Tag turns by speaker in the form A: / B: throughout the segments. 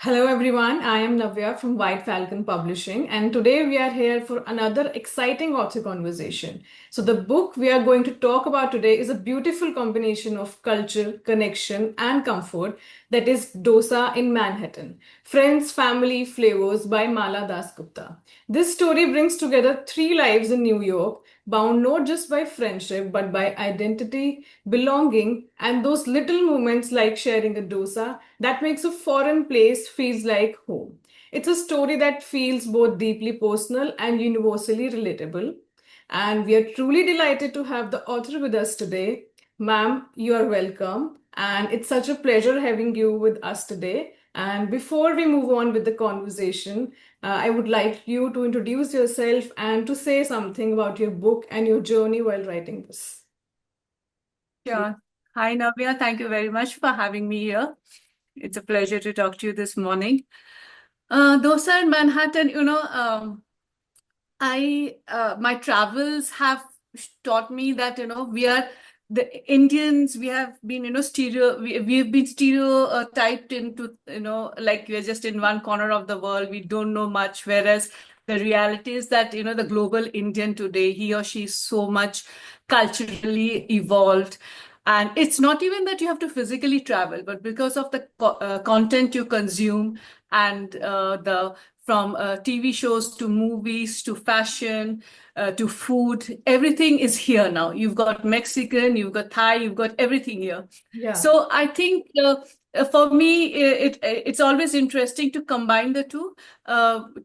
A: Hello everyone, I am Navya from White Falcon Publishing, and today we are here for another exciting author conversation. So, the book we are going to talk about today is a beautiful combination of culture, connection, and comfort, that is Dosa in Manhattan Friends, Family, Flavors by Mala Dasgupta. This story brings together three lives in New York, bound not just by friendship but by identity, belonging, and those little moments like sharing a dosa that makes a foreign place feels like home. It's a story that feels both deeply personal and universally relatable. And we are truly delighted to have the author with us today. Ma'am, you are welcome. And it's such a pleasure having you with us today. And before we move on with the conversation, I would like you to introduce yourself and to say something about your book and your journey while writing this. Please.
B: Sure. Hi, Navya. Thank you very much for having me here. It's a pleasure to talk to you this morning. Dosa in Manhattan, my travels have taught me that, we are the Indians, we have been, we've been stereotyped into, like we're just in one corner of the world. We don't know much. Whereas the reality is that, the global Indian today, he or she is so much culturally evolved. And it's not even that you have to physically travel, but because of the content you consume and the from TV shows to movies to fashion to food, everything is here now. You've got Mexican, you've got Thai, you've got everything here.
A: Yeah.
B: So I think for me, it's always interesting to combine the two.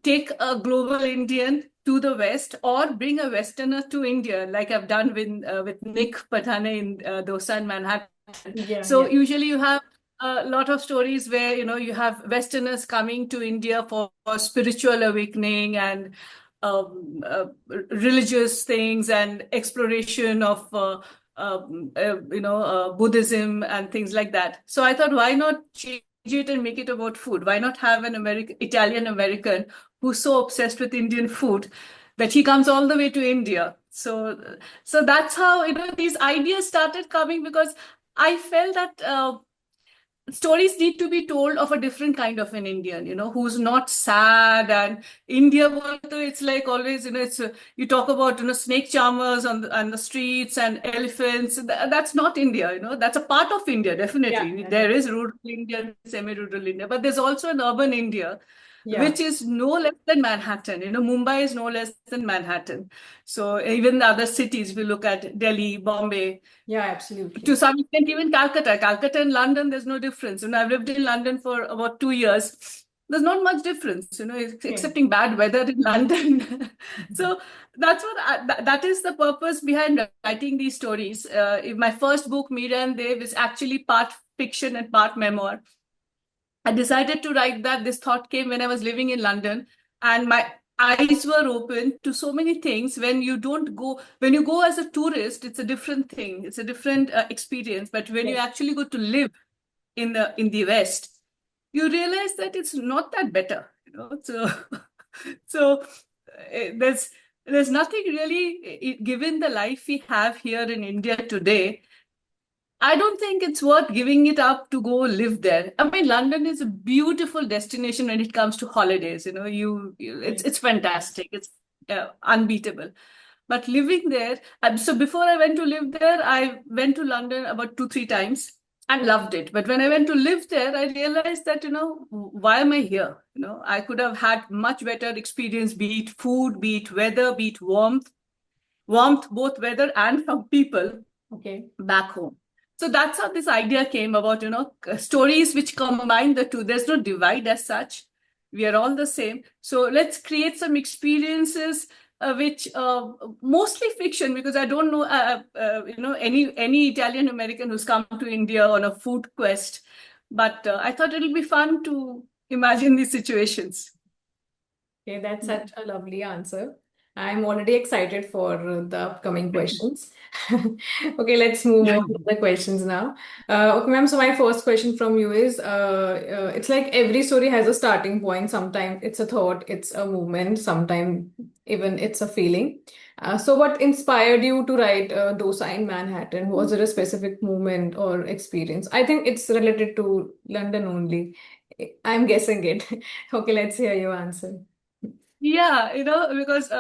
B: Take a global Indian to the West, or bring a Westerner to India, like I've done with Nick Patane in Dosa and Manhattan.
A: Yeah,
B: So
A: yeah.
B: usually you have a lot of stories where you have Westerners coming to India for spiritual awakening and religious things and exploration of Buddhism and things like that. So I thought, why not change it and make it about food? Why not have an Italian American who's so obsessed with Indian food that he comes all the way to India? So that's how these ideas started coming, because I felt that stories need to be told of a different kind of an Indian, who's not sad. And India, it's like always, you talk about, snake charmers on the streets and elephants. That's not India, that's a part of India,
A: Yeah,
B: definitely.
A: yeah,
B: There is rural India, semi-rural India, but there's also an urban India,
A: yeah.
B: which is no less than Manhattan. Mumbai is no less than Manhattan. So even the other cities, we look at Delhi, Bombay,
A: Yeah,
B: to
A: absolutely.
B: some extent, even Calcutta. Calcutta and London, there's no difference. I've lived in London for about 2 years. There's not much difference,
A: Okay.
B: excepting bad weather in London. So that's what that is the purpose behind writing these stories. My first book, Mira and Dev, is actually part fiction and part memoir. I decided to write that. This thought came when I was living in London, and my eyes were open to so many things. When you go as a tourist, it's a different thing. It's a different experience. But when you
A: Yes.
B: actually go to live in the West, you realize that it's not that better. So so there's nothing really, given the life we have here in India today. I don't think it's worth giving it up to go live there. I mean, London is a beautiful destination when it comes to holidays. It's
A: Yes.
B: fantastic. It's unbeatable. But living there, so before I went to live there, I went to London about 2, 3 times and loved it. But when I went to live there, I realized that, why am I here? I could have had much better experience, be it food, be it weather, be it warmth, both weather and from people
A: Okay.
B: back home. So that's how this idea came about, stories which combine the two. There's no divide as such. We are all the same. So let's create some experiences which mostly fiction, because I don't know, any Italian American who's come to India on a food quest. But I thought it'll be fun to imagine these situations.
A: Okay, that's such a lovely answer. I'm already excited for the upcoming questions. Okay, let's move on to the questions now. Okay, ma'am, so my first question from you is it's like every story has a starting point. Sometimes it's a thought, it's a movement, sometimes even it's a feeling. So, what inspired you to write Dosa in Manhattan? Was there a specific moment or experience? I think it's related to London only. I'm guessing it. Okay, let's hear your answer.
B: Yeah, because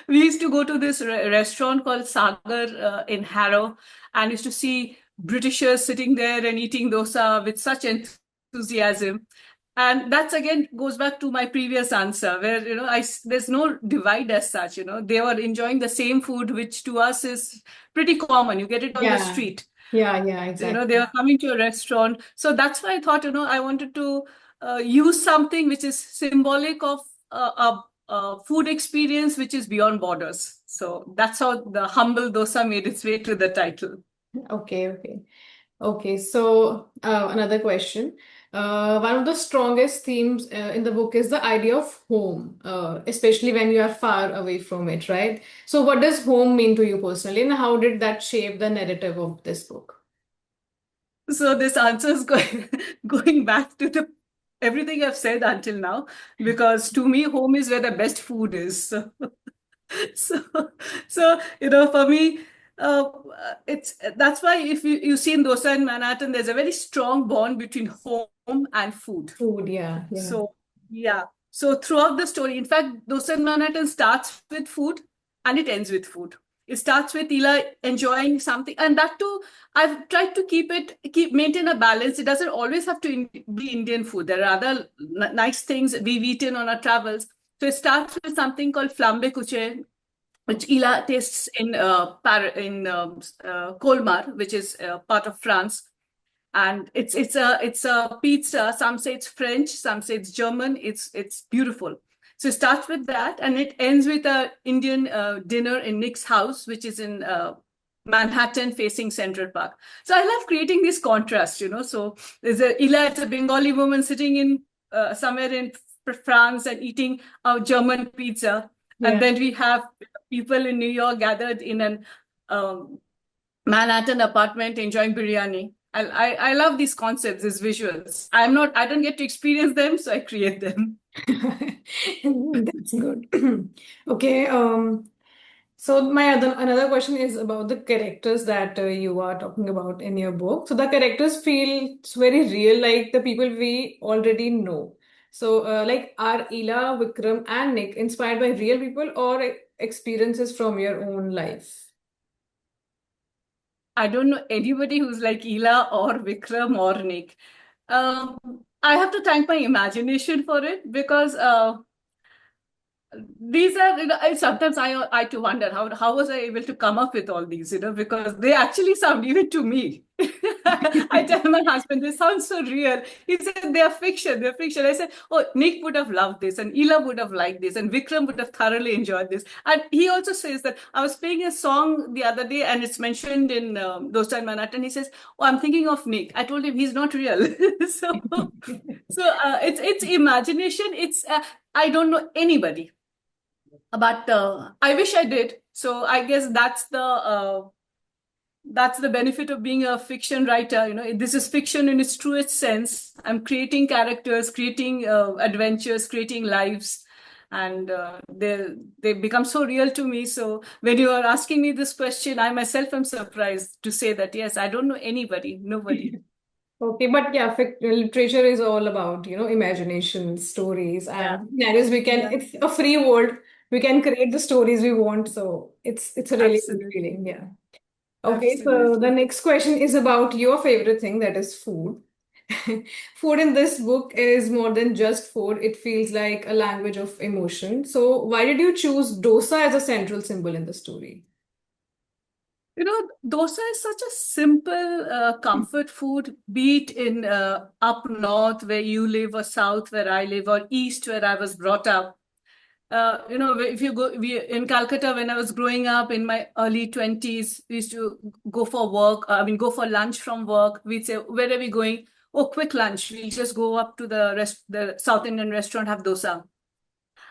B: we used to go to this restaurant called Sagar in Harrow, and used to see Britishers sitting there and eating dosa with such enthusiasm. And that's again goes back to my previous answer, where there's no divide as such. They were enjoying the same food, which to us is pretty common. You get it on the
A: Yeah,
B: street.
A: yeah,
B: They
A: exactly.
B: were coming to a restaurant, so that's why I thought I wanted to use something which is symbolic of a food experience which is beyond borders. So that's how the humble dosa made its way to the title.
A: Okay. Okay, so another question. One of the strongest themes in the book is the idea of home, especially when you are far away from it, right? So, what does home mean to you personally, and how did that shape the narrative of this book?
B: So this answer is going going back to the everything I've said until now, because to me home is where the best food is. So, for me, uh, it's that's why if you see in Dosa in Manhattan, there's a very strong bond between home and food.
A: Food, yeah.
B: So, yeah. So throughout the story, in fact, Dosa in Manhattan starts with food and it ends with food. It starts with Ela enjoying something, and that too, I've tried to maintain a balance. It doesn't always have to be Indian food. There are other nice things we've eaten on our travels. So it starts with something called flambe kuche, which Ila tastes in Colmar, which is part of France, and it's a pizza. Some say it's French, some say it's German. It's beautiful. So it starts with that, and it ends with a Indian dinner in Nick's house, which is in Manhattan, facing Central Park. So I love creating this contrast. So there's a Ila, it's a Bengali woman sitting in somewhere in France and eating a German pizza, and
A: Yeah.
B: then we have people in New York gathered in an um, Manhattan apartment enjoying biryani. I love these concepts, these visuals. I don't get to experience them, so I create them.
A: That's good. Okay, so my other another question is about the characters that you are talking about in your book. So the characters feel very real, like the people we already know. So, like, are Ela, Vikram, and Nick inspired by real people or experiences from your own life?
B: I don't know anybody who's like Ela or Vikram or Nick. Um, I have to thank my imagination for it, because these are, sometimes I too wonder how was I able to come up with all these, because they actually sound even to me. I tell my husband, they sound so real. He said they're fiction. I said, oh, Nick would have loved this, and Ela would have liked this, and Vikram would have thoroughly enjoyed this. And he also says that I was playing a song the other day, and it's mentioned in Dosa in Manhattan. He says, oh, I'm thinking of Nick. I told him he's not real. So it's imagination. It's I don't know anybody, but I wish I did. So I guess that's the benefit of being a fiction writer. This is fiction in its truest sense. I'm creating characters, creating adventures, creating lives, and they become so real to me. So when you are asking me this question, I myself am surprised to say that yes, I don't know anybody, nobody.
A: Okay, but yeah, literature is all about, imagination, stories,
B: Yeah,
A: and scenarios.
B: yeah,
A: It's a free world. We can create the stories we want. So it's a really good
B: absolutely,
A: feeling. Yeah. Okay, so the
B: absolutely.
A: next question is about your favorite thing, that is food. Food in this book is more than just food. It feels like a language of emotion. So why did you choose dosa as a central symbol in the story?
B: Dosa is such a simple comfort food, be it in up north where you live, or south where I live, or east where I was brought up. If you go, in Calcutta, when I was growing up in my early 20s, we used to go for work, go for lunch from work. We'd say, where are we going? Oh, quick lunch. We'll just go up to the South Indian restaurant, have dosa.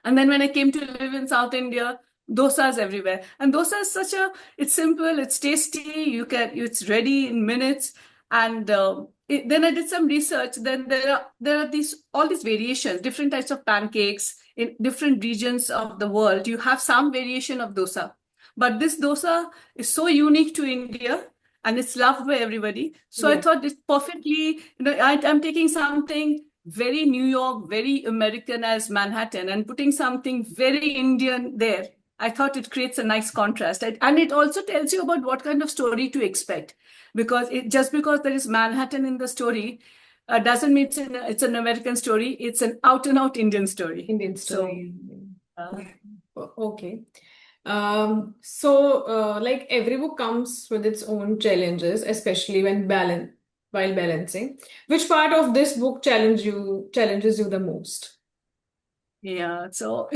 B: And then when I came to live in South India, dosas everywhere. And dosa is it's simple, it's tasty, it's ready in minutes. And then I did some research. Then there are all these variations, different types of pancakes in different regions of the world. You have some variation of dosa. But this dosa is so unique to India, and it's loved by everybody. So I
A: Yeah.
B: thought it's perfectly, I'm taking something very New York, very American as Manhattan, and putting something very Indian there. I thought it creates a nice contrast. And it also tells you about what kind of story to expect. Because just because there is Manhattan in the story doesn't mean it's an American story. It's an out and out Indian story.
A: Indian
B: So,
A: story.
B: uh,
A: Yeah. Okay. So like every book comes with its own challenges, especially while balancing. Which part of this book challenges you the most?
B: yeah. So,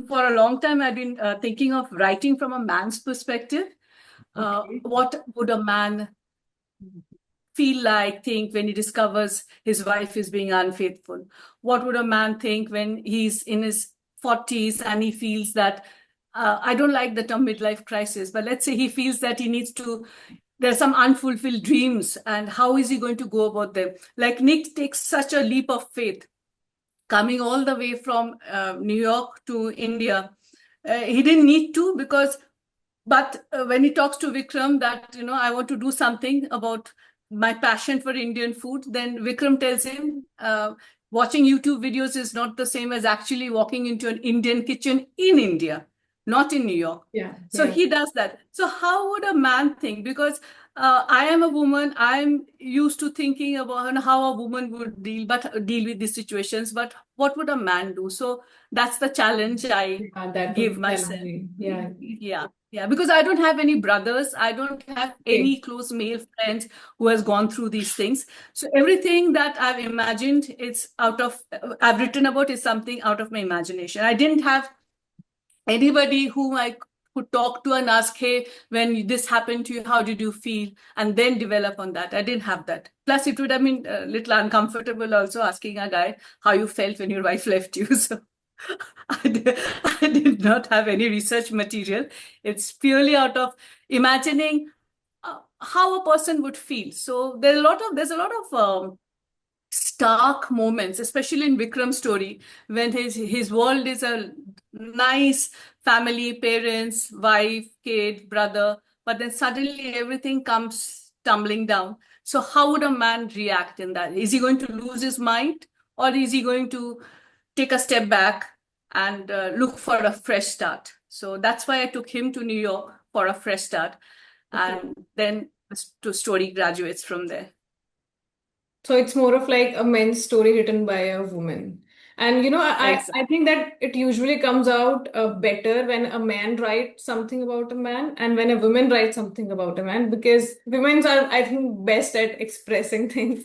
B: for a long time, I've been thinking of writing from a man's perspective.
A: Okay.
B: What would a man feel like, think when he discovers his wife is being unfaithful? What would a man think when he's in his 40s and he feels that, I don't like the term midlife crisis, but let's say he feels that he needs to, there's some unfulfilled dreams, and how is he going to go about them? Like Nick takes such a leap of faith coming all the way from New York to India. He didn't need to, because but when he talks to Vikram that, I want to do something about my passion for Indian food, then Vikram tells him, watching YouTube videos is not the same as actually walking into an Indian kitchen in India, not in New York.
A: Yeah,
B: So
A: yeah.
B: he does that. So how would a man think? Because I am a woman. I'm used to thinking about how a woman would deal with these situations. But what would a man do? So that's the challenge I
A: Yeah, that would
B: give
A: be
B: myself.
A: challenging. Yeah.
B: Yeah, yeah, because I don't have any brothers. I don't have
A: Okay.
B: any close male friends who has gone through these things. So everything that I've imagined, I've written about is something out of my imagination. I didn't have anybody whom I could talk to and ask, hey, when this happened to you, how did you feel? And then develop on that. I didn't have that. Plus, it would have been a little uncomfortable also asking a guy how you felt when your wife left you. So I did not have any research material. It's purely out of imagining how a person would feel. So there's a lot of stark moments, especially in Vikram's story, when his world is a nice family, parents, wife, kid, brother, but then suddenly everything comes tumbling down. So how would a man react in that? Is he going to lose his mind, or is he going to take a step back and look for a fresh start? So that's why I took him to New York for a fresh start,
A: Okay.
B: and then the story graduates from there.
A: So it's more of like a men's story written by a woman. And I
B: Exactly.
A: think that it usually comes out better when a man writes something about a man and when a woman writes something about a man, because women are, I think, best at expressing things.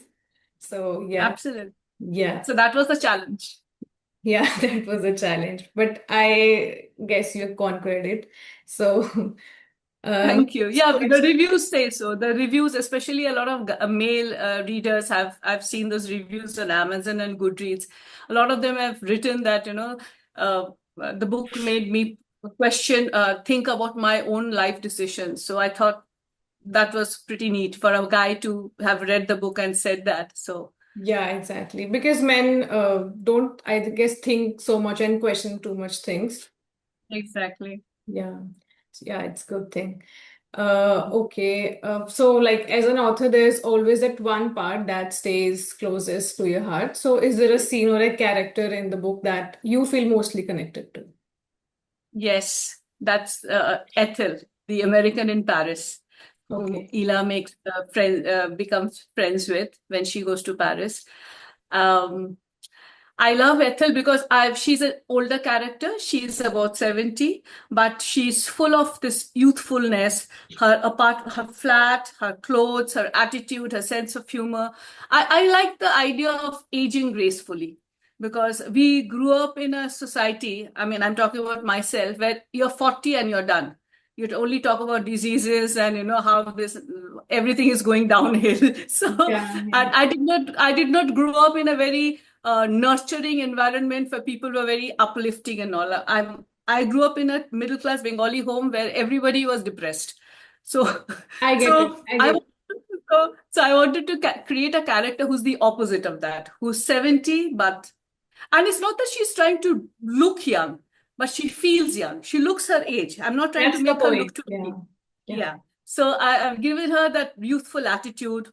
A: So yeah,
B: Absolutely.
A: yeah,
B: So that was the challenge.
A: yeah, that was a challenge. But I guess you conquered it. So,
B: Thank you. Yeah,
A: so
B: the
A: it's
B: reviews say so. The reviews, especially a lot of male readers I've seen those reviews on Amazon and Goodreads. A lot of them have written that, uh, the book made me think about my own life decisions. So I thought that was pretty neat for a guy to have read the book and said that. So
A: Yeah, exactly. Because men don't, I guess, think so much and question too much things.
B: exactly.
A: Yeah, yeah, it's good thing. Okay. So like as an author, there's always that one part that stays closest to your heart. So is there a scene or a character in the book that you feel mostly connected to?
B: Yes, that's Ethel, the American in Paris, whom
A: Okay.
B: Ela becomes friends with when she goes to Paris. Um, I love Ethel because she's an older character. She's about 70, but she's full of this youthfulness. Her flat, her clothes, her attitude, her sense of humor. I like the idea of aging gracefully because we grew up in a society. I mean, I'm talking about myself, where you're 40 and you're done. You'd only talk about diseases and how this everything is going downhill. So,
A: Yeah,
B: and
A: yeah.
B: I did not grow up in a very nurturing environment for people who are very uplifting and all. I grew up in a middle class Bengali home where everybody was depressed. So
A: I get it.
B: so
A: I
B: I
A: get
B: wanted so I wanted to create a character who's the opposite of that, who's 70, but and it's not that she's trying to look young, but she feels young. She looks her age. I'm not trying to
A: That's the
B: make her
A: point.
B: look 20.
A: Yeah. Yeah.
B: Yeah. So I've given her that youthful attitude,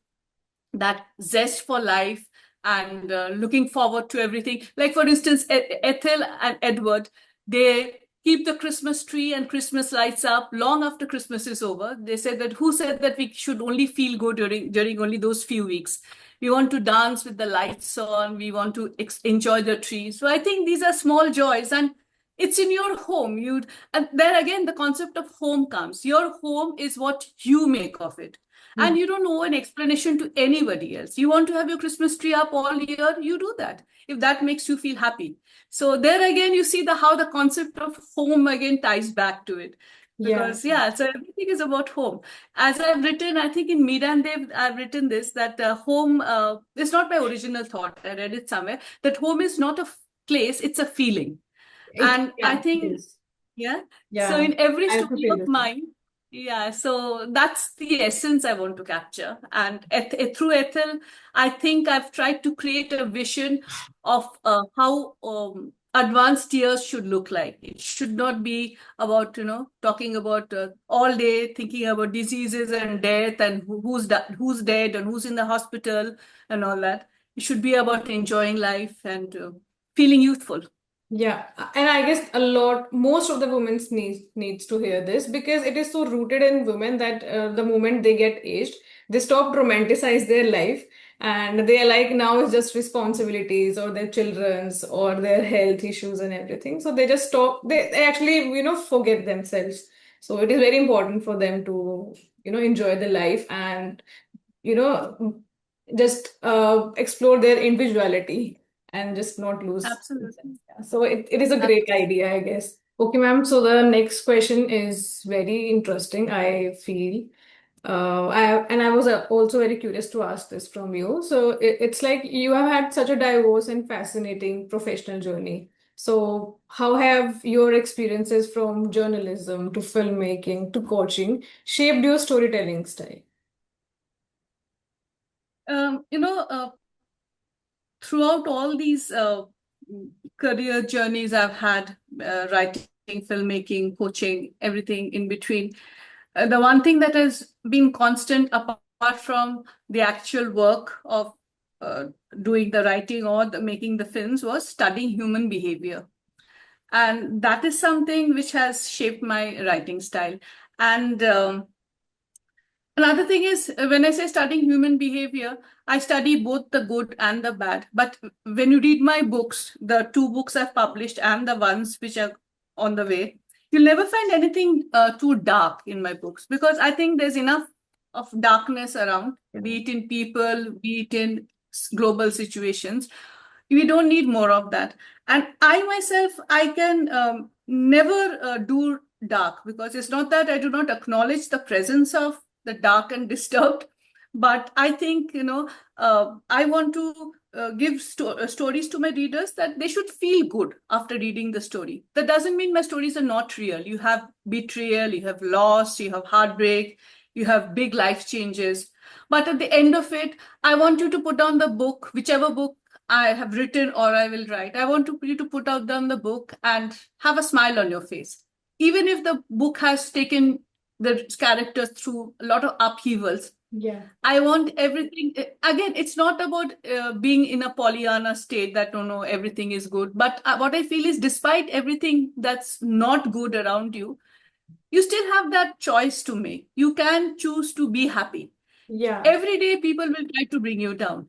B: that zest for life, and looking forward to everything. Like, for instance, Ethel and Edward, they keep the Christmas tree and Christmas lights up long after Christmas is over. They said that who said that we should only feel good during only those few weeks? We want to dance with the lights on. We want to enjoy the tree. So I think these are small joys, and it's in your home. And there again, the concept of home comes. Your home is what you make of it. And you don't owe an explanation to anybody else. You want to have your Christmas tree up all year, you do that, if that makes you feel happy. So there again, you see how the concept of home again ties back to it.
A: Yeah.
B: Because so everything is about home. As I've written, I think in Mira and Dev, I've written this, that home is not my original thought. I read it somewhere, that home is not a place, it's a feeling. And I
A: Yeah, it
B: think,
A: is.
B: so
A: Yeah,
B: in every
A: I also
B: story
A: feel
B: of
A: the same.
B: mine, so that's the essence I want to capture. And through Ethel, I think I've tried to create a vision of how advanced years should look like. It should not be about, talking about all day, thinking about diseases and death and who's dead and who's in the hospital and all that. It should be about enjoying life and feeling youthful.
A: Yeah, and I guess most of the women needs to hear this because it is so rooted in women that the moment they get aged, they stop romanticize their life and they are like now it's just responsibilities or their children's or their health issues and everything. So they just stop. They actually forget themselves. So it is very important for them to enjoy the life and you know just explore their individuality and just not lose.
B: Absolutely.
A: So it is a great idea, I guess. Okay, ma'am. So the next question is very interesting, I feel. I was also very curious to ask this from you. So it's like you have had such a diverse and fascinating professional journey. So how have your experiences from journalism to filmmaking to coaching shaped your storytelling style?
B: Um, you know, uh, Throughout all these career journeys I've had, writing, filmmaking, coaching, everything in between, the one thing that has been constant apart from the actual work of uh, doing the writing or making the films was studying human behavior. And that is something which has shaped my writing style. And another thing is, when I say studying human behavior, I study both the good and the bad. But when you read my books, the two books I've published and the ones which are on the way, you'll never find anything too dark in my books, because I think there's enough of darkness around, be it in people, be it in global situations. We don't need more of that. And I myself, I can never do dark, because it's not that I do not acknowledge the presence of the dark and disturbed, but I think, I want to give stories to my readers that they should feel good after reading the story. That doesn't mean my stories are not real. You have betrayal, you have loss, you have heartbreak, you have big life changes. But at the end of it, I want you to put down the book, whichever book I have written or I will write. I want you to put out down the book and have a smile on your face. Even if the book has taken the characters through a lot of upheavals,
A: Yeah.
B: I want everything. Again, it's not about being in a Pollyanna state that, no, no, everything is good. But what I feel is, despite everything that's not good around you, you still have that choice to make. You can choose to be happy.
A: Yeah.
B: Every day, people will try to bring you down.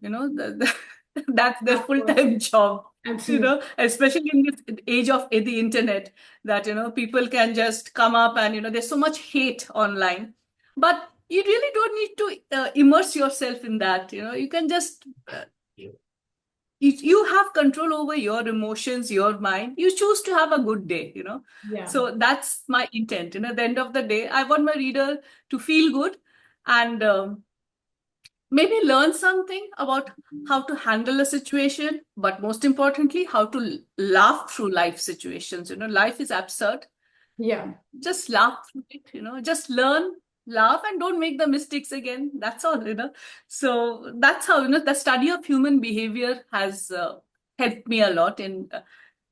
B: That's their
A: Of course.
B: full-time job.
A: Absolutely.
B: Especially in this age of the internet, that people can just come up and there's so much hate online, but you really don't need to immerse yourself in that. You can just you have control over your emotions, your mind. You choose to have a good day.
A: Yeah.
B: So that's my intent. At the end of the day, I want my reader to feel good and maybe learn something about how to handle a situation, but most importantly, how to laugh through life situations. Life is absurd.
A: Yeah.
B: Just laugh through it, just learn, laugh, and don't make the mistakes again. That's all. So that's how, the study of human behavior has helped me a lot in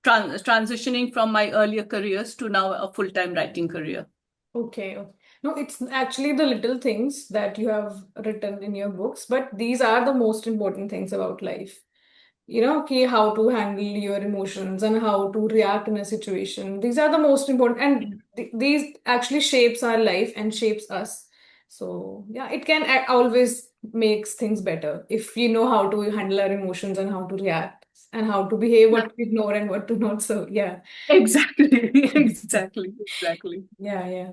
B: transitioning from my earlier careers to now a full-time writing career.
A: Okay. Okay. No, it's actually the little things that you have written in your books, but these are the most important things about life. how to handle your emotions and how to react in a situation. These are the most important, and these actually shapes our life and shapes us. So yeah, it can always makes things better if we know how to handle our emotions and how to react and how to behave,
B: Yeah,
A: what to ignore and what to not. So yeah.
B: exactly, exactly.
A: Yeah, yeah.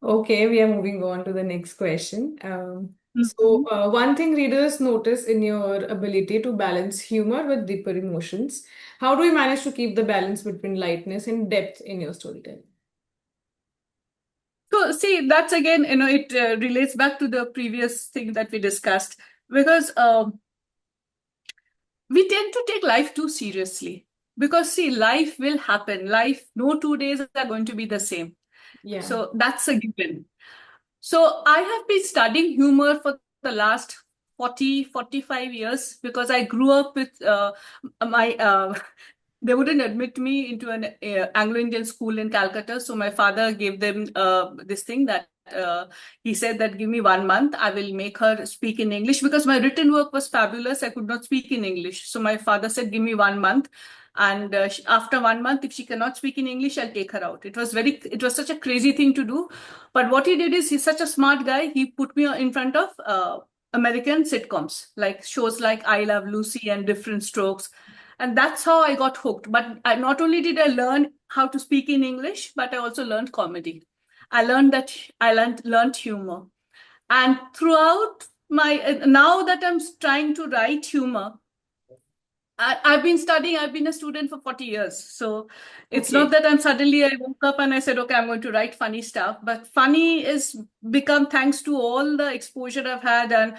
A: Okay, we are moving on to the next question.
B: Mhm.
A: One thing readers notice in your ability to balance humor with deeper emotions. How do you manage to keep the balance between lightness and depth in your storytelling?
B: So, see, that's again, it relates back to the previous thing that we discussed because we tend to take life too seriously. Because, see, life will happen. Life, no 2 days are going to be the same.
A: Yeah.
B: So, that's a given. So I have been studying humor for the last 45 years because I grew up with my they wouldn't admit me into an Anglo-Indian school in Calcutta. So my father gave them this thing that he said that give me 1 month, I will make her speak in English because my written work was fabulous. I could not speak in English. So my father said, give me 1 month. And after 1 month, if she cannot speak in English, I'll take her out. It was such a crazy thing to do. But what he did is he's such a smart guy. He put me in front of American sitcoms, like shows like I Love Lucy and Different Strokes. And that's how I got hooked. But not only did I learn how to speak in English, but I also learned comedy. I learned humor. And throughout now that I'm trying to write humor, I've been studying, I've been a student for 40 years. So it's not
A: Okay.
B: that I woke up and I said, okay, I'm going to write funny stuff. But funny is become thanks to all the exposure I've had and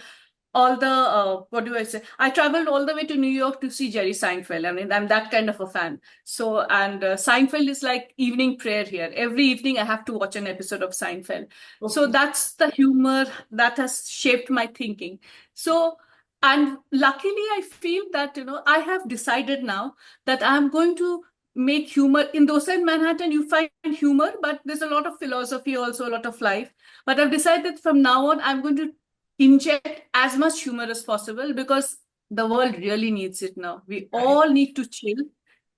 B: all the, what do I say? I traveled all the way to New York to see Jerry Seinfeld. I mean, I'm that kind of a fan. So, and Seinfeld is like evening prayer here. Every evening I have to watch an episode of Seinfeld. So
A: Okay.
B: that's the humor that has shaped my thinking. So, and luckily I feel that I have decided now that I'm going to make humor in Dosa in Manhattan. You find humor, but there's a lot of philosophy, also a lot of life. But I've decided from now on I'm going to inject as much humor as possible because the world really needs it now. We
A: Right.
B: all need to chill,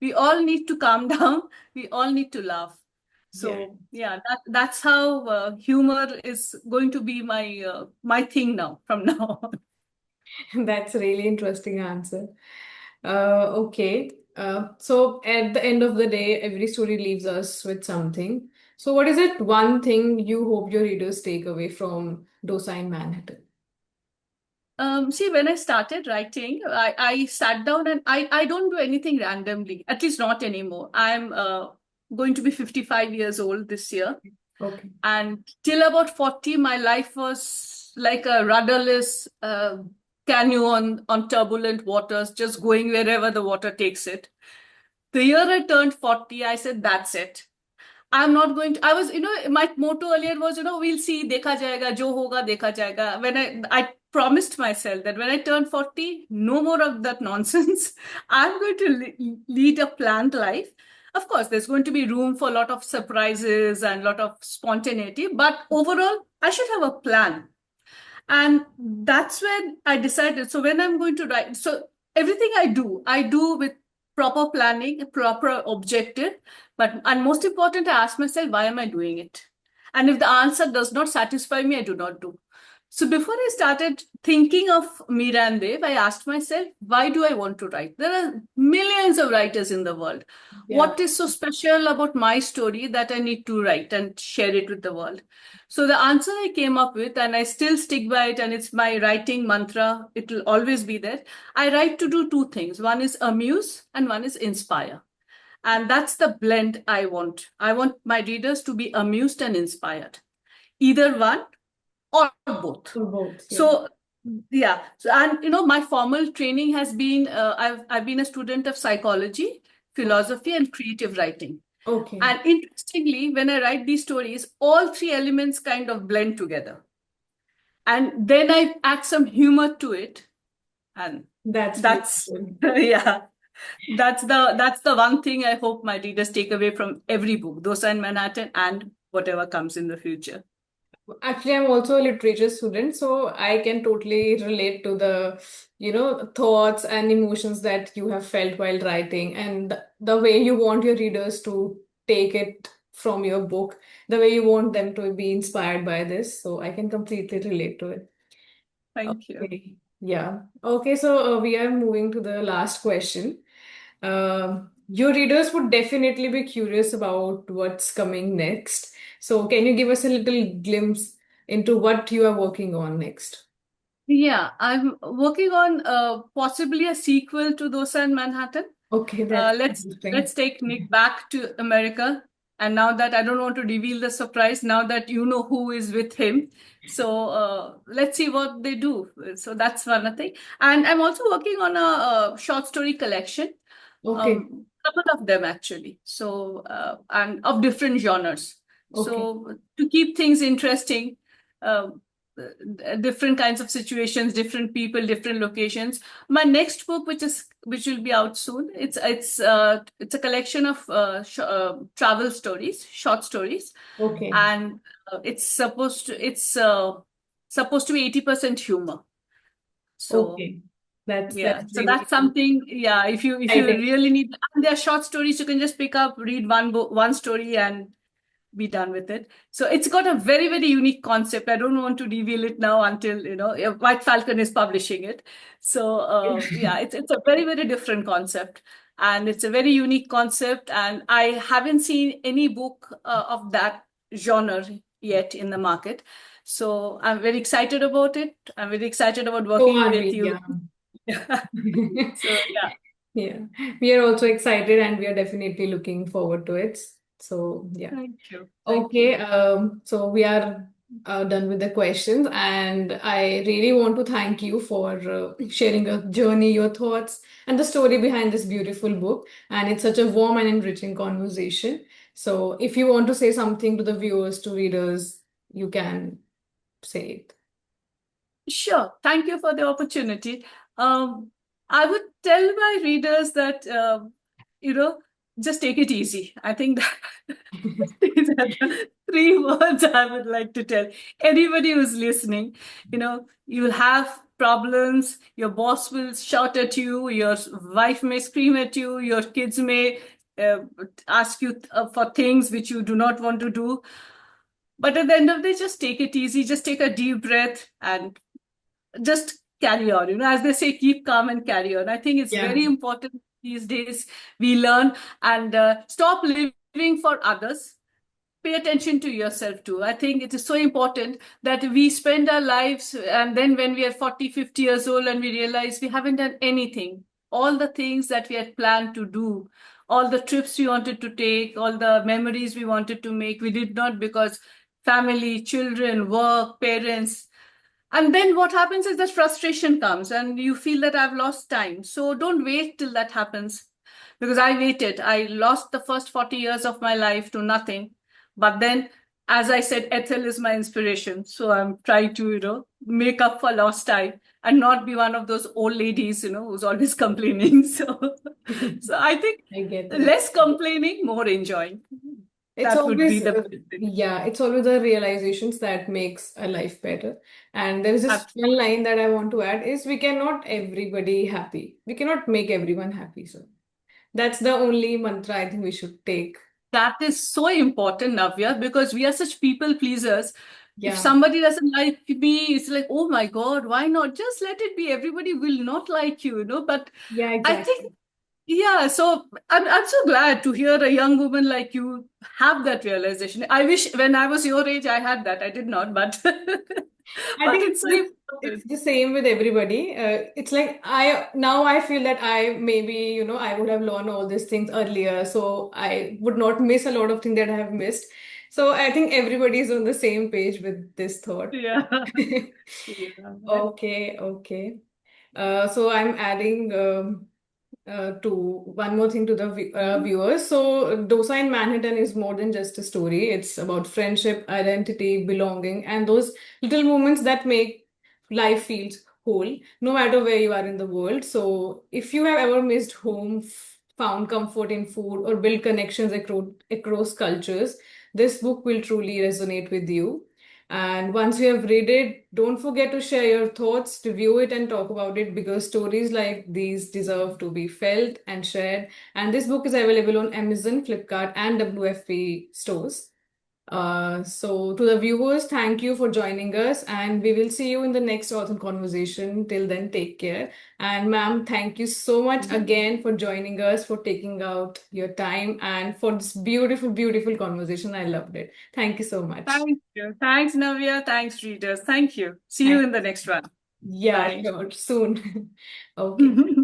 B: we all need to calm down, we all need to laugh.
A: Yeah.
B: So yeah, that's how humor is going to be my thing now from now on.
A: That's a really interesting answer. Okay. So at the end of the day, every story leaves us with something. So what is it one thing you hope your readers take away from Dosa in Manhattan?
B: See, when I started writing, I sat down and I don't do anything randomly, at least not anymore. I'm going to be 55 years old this year.
A: Okay.
B: And till about 40, my life was like a rudderless canoe on turbulent waters, just going wherever the water takes it. The year I turned 40, I said, that's it. I'm not going to, I was, my motto earlier was, we'll see, dekha jayega, jo hoga, dekha jayega. I promised myself that when I turn 40, no more of that nonsense. I'm going to lead a planned life. Of course, there's going to be room for a lot of surprises and a lot of spontaneity, but overall, I should have a plan. And that's when I decided. So when I'm going to write, so everything I do with proper planning, proper objective. But and most important, I ask myself, why am I doing it? And if the answer does not satisfy me, I do not do. So before I started thinking of Mira and Dev, I asked myself, why do I want to write? There are millions of writers in the world.
A: Yeah.
B: What is so special about my story that I need to write and share it with the world? So the answer I came up with, and I still stick by it, and it's my writing mantra, it will always be there. I write to do two things. One is amuse and one is inspire. And that's the blend I want. I want my readers to be amused and inspired. Either one or both.
A: For both. Yeah.
B: So yeah. So and my formal training has been I've been a student of psychology, philosophy, and creative writing.
A: Okay.
B: And interestingly, when I write these stories, all three elements kind of blend together. And then I add some humor to it. And
A: That's
B: that's
A: beautiful.
B: yeah. That's the one thing I hope my readers take away from every book, Dosa in Manhattan and whatever comes in the future.
A: Actually, I'm also a literature student, so I can totally relate to the, thoughts and emotions that you have felt while writing, and the way you want your readers to take it from your book, the way you want them to be inspired by this. So I can completely relate to it.
B: Thank you.
A: Okay. Yeah. Okay, so we are moving to the last question. Your readers would definitely be curious about what's coming next. So, can you give us a little glimpse into what you are working on next?
B: Yeah, I'm working on possibly a sequel to Dosa in Manhattan.
A: Okay, that's
B: Let's
A: interesting.
B: take Nick back to America. And now that I don't want to reveal the surprise, now that you know who is with him, so let's see what they do. So that's one thing. And I'm also working on a short story collection,
A: Okay,
B: couple of them actually. So and of different genres.
A: okay,
B: So to keep things interesting. Um, Different kinds of situations, different people, different locations. My next book, which will be out soon, it's a collection of travel stories, short stories,
A: okay,
B: and it's supposed to be 80% humor. So
A: okay. That's
B: yeah, so
A: really
B: that's something. Yeah, if you
A: exciting.
B: really need, and they're short stories, you can just pick up, read one book, one story, and be done with it. So it's got a very, very unique concept. I don't want to reveal it now until, White Falcon is publishing it. So yeah, it's a very, very different concept. And it's a very unique concept. And I haven't seen any book of that genre yet in the market. So I'm very excited about it. I'm very excited about
A: So
B: working
A: are
B: with
A: we,
B: you.
A: yeah.
B: So yeah,
A: Yeah, we are also excited and we are definitely looking forward to it. So, yeah.
B: thank you. Thank
A: Okay,
B: you.
A: so we are done with the questions, and I really want to thank you for sharing your journey, your thoughts, and the story behind this beautiful book. And it's such a warm and enriching conversation. So, if you want to say something to the viewers, to readers, you can say it.
B: Sure. Thank you for the opportunity. Um, I would tell my readers that, you know, just take it easy. I think that these are the three words I would like to tell anybody who's listening. You'll have problems. Your boss will shout at you. Your wife may scream at you. Your kids may uh, ask you for things which you do not want to do. But at the end of the day, just take it easy. Just take a deep breath and just carry on. As they say, keep calm and carry on. I think it's
A: Yeah.
B: very important these days we learn and stop living for others. Pay attention to yourself too. I think it is so important that we spend our lives, and then when we are 40, 50 years old and we realize we haven't done anything, all the things that we had planned to do, all the trips we wanted to take, all the memories we wanted to make, we did not because family, children, work, parents. And then what happens is that frustration comes and you feel that I've lost time. So don't wait till that happens. Because I waited. I lost the first 40 years of my life to nothing. But then, as I said, Ethel is my inspiration. So I'm trying to, make up for lost time and not be one of those old ladies, who's always complaining. So I think
A: I get that.
B: less complaining, more enjoying.
A: It's
B: That would be
A: always,
B: the best thing.
A: yeah, it's always the realizations that makes a life better. And there is this
B: Absolutely.
A: one line that I want to add is we cannot everybody happy. We cannot make everyone happy. So that's the only mantra I think we should take.
B: That is so important, Navya, because we are such people pleasers. If
A: Yeah,
B: somebody doesn't like me, it's like, oh my God, why not? Just let it be. Everybody will not like you. But
A: yeah,
B: I
A: exactly.
B: think, yeah, so I'm so glad to hear a young woman like you have that realization. I wish when I was your age, I had that. I did not, but
A: I
B: but
A: think
B: it's so
A: it's
B: important.
A: the same with everybody. It's like I feel that I maybe I would have learned all these things earlier, so I would not miss a lot of things that I have missed. So I think everybody is on the same page with this thought.
B: Yeah. Yeah.
A: Okay, okay. So I'm adding to one more thing to the viewers. So, Dosa in Manhattan is more than just a story. It's about friendship, identity, belonging, and those little moments that make life feels whole, no matter where you are in the world. So, if you have ever missed home, found comfort in food, or built connections across cultures, this book will truly resonate with you. And once you have read it, don't forget to share your thoughts, review it, and talk about it because stories like these deserve to be felt and shared. And this book is available on Amazon, Flipkart, and WFP stores. So, to the viewers, thank you for joining us, and we will see you in the next author conversation. Till then, take care. And, ma'am, thank you so much again for joining us, for taking out your time, and for this beautiful, beautiful conversation. I loved it. Thank you so much.
B: Thank you. Thanks, Navya. Thanks, readers. Thank you. See you
A: Thank
B: in the next one.
A: Yeah,
B: Bye.
A: sure, soon. Okay.